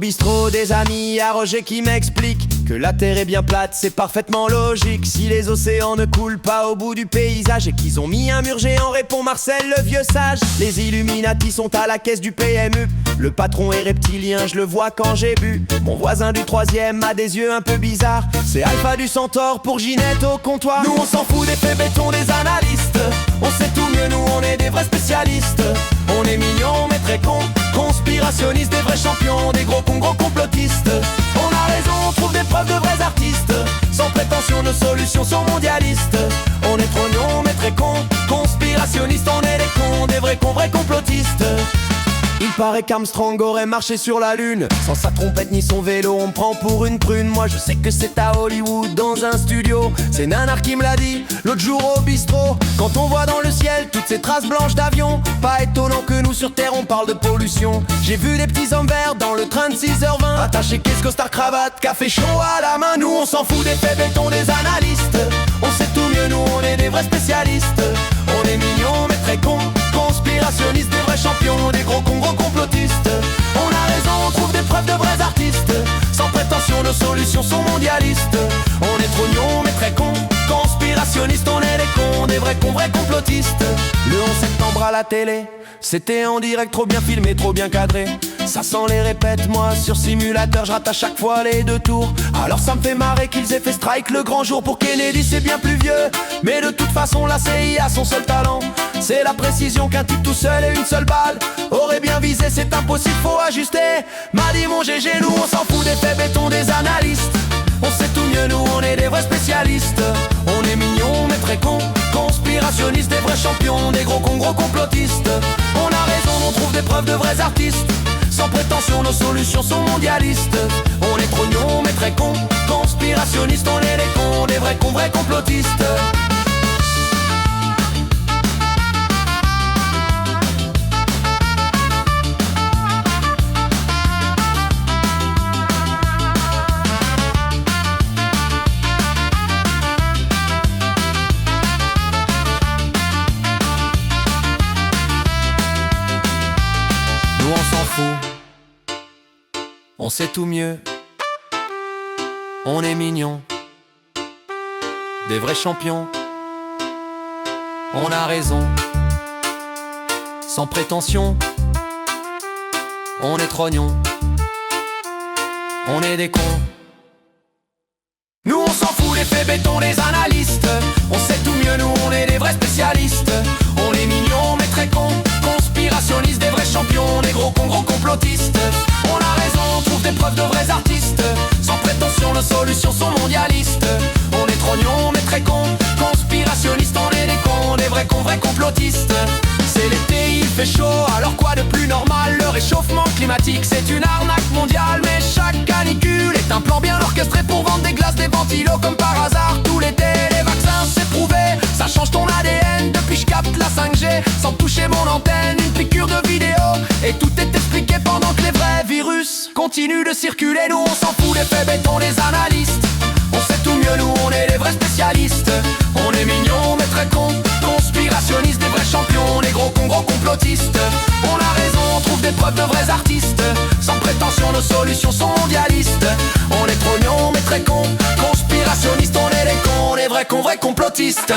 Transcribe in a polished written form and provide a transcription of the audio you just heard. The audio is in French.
bistrot, des amis à Roger qui m'expliquent que la terre est bien plate, c'est parfaitement logique. Si les océans ne coulent pas au bout du paysage et qu'ils ont mis un mur géant, répond Marcel le vieux sage. Les Illuminati sont à la caisse du PMU. Le patron est reptilien, je le vois quand j'ai bu. Mon voisin du troisième a des yeux un peu bizarres. C'est Alpha du Centaure pour Ginette au comptoir. Nous on s'en fout des faits béton des analystes. On sait tout mieux, nous on est des vrais spécialistes. On est mignons mais très cons, conspirationnistes, des vrais champions, des gros cons, gros complotistes. On a raison, on trouve des preuves de vrais artistes. Sans prétention, nos solutions sont mondialistes. On est trognons mais très cons, conspirationnistes. On est des cons, des vrais cons, vrais complotistes. Il paraît qu'Armstrong aurait marché sur la lune. Sans sa trompette ni son vélo, on me prend pour une prune. Moi je sais que c'est à Hollywood, dans un studio. C'est Nanar qui me l'a dit, l'autre jour au bistrot. Quand on voit dans le ciel toutes ces traces blanches d'avions, pas étonnant que nous sur Terre on parle de pollution. J'ai vu des petits hommes verts dans le train de 6h20, attachés caisse, costard, cravate, café chaud à la main. Nous on s'en fout des faits béton des analystes. On sait tout mieux, nous on est des vrais spécialistes. On est mignons mais très cons, conspirationnistes, des vrais champions, des gros cons, gros complotistes. On a raison, on trouve des preuves de vrais artistes. Sans prétention, nos solutions sont mondialistes. On est trognons mais très cons, conspirationnistes. On est des cons, des vrais cons, vrais complotistes. Le 11 septembre à la télé, c'était en direct, trop bien filmé, trop bien cadré. Ça sent les répètes, moi sur simulateur je rate à chaque fois les 2 tours. Alors ça me fait marrer qu'ils aient fait strike le grand jour. Pour Kennedy c'est bien plus vieux, mais de toute façon la CIA son seul talent, c'est la précision qu'un type tout seul et une seule balle aurait bien visé. C'est impossible, faut ajuster. M'a dit mon GG, nous on s'en fout des faits béton des analystes. On sait tout mieux, nous on est des vrais spécialistes. On est mignons mais très cons, conspirationnistes, des vrais champions, des gros cons, gros complotistes. On a raison, on trouve des preuves de vrais artistes. Sans prétention, nos solutions sont mondialistes. On est trognons mais très cons, conspirationnistes. On est des cons, des vrais cons, vrais complotistes. Nous on s'en fout, on sait tout mieux. On est mignons, des vrais champions. On a raison, sans prétention. On est trognons, on est des cons. Nous on s'en fout des faits béton des analystes. On sait tout mieux, nous on est des vrais spécialistes. On est mignons mais très cons, conspirationnistes, des vrais champions, des gros cons, gros complotistes. On a raison, on trouve des preuves de vrais artistes. Sans prétention, nos solutions sont mondialistes. On est trognons mais très cons, conspirationnistes. On est des cons, des vrais cons, vrais complotistes. C'est l'été, il fait chaud, alors quoi de plus normal? Le réchauffement climatique c'est une arnaque mondiale. Mais chaque canicule est un plan bien orchestré pour vendre des glaces, des ventilos comme par hasard. Tout l'été, les vaccins c'est prouvé, ça change ton ADN depuis je capte la 5G. Sans toucher mon antenne, une piqûre de vidéo, et tout est expliqué pendant que les vrais virus continuent de circuler. Nous on s'en fout des faits béton des analystes. On sait tout mieux, nous on est les vrais spécialistes. On est mignons mais très cons, conspirationnistes, des vrais champions, des gros cons, gros complotistes. On a raison, on trouve des preuves de vrais artistes. Sans prétention, nos solutions sont mondialistes. On est trognons mais très cons, conspirationnistes. On est des cons, des vrais cons, vrais complotistes.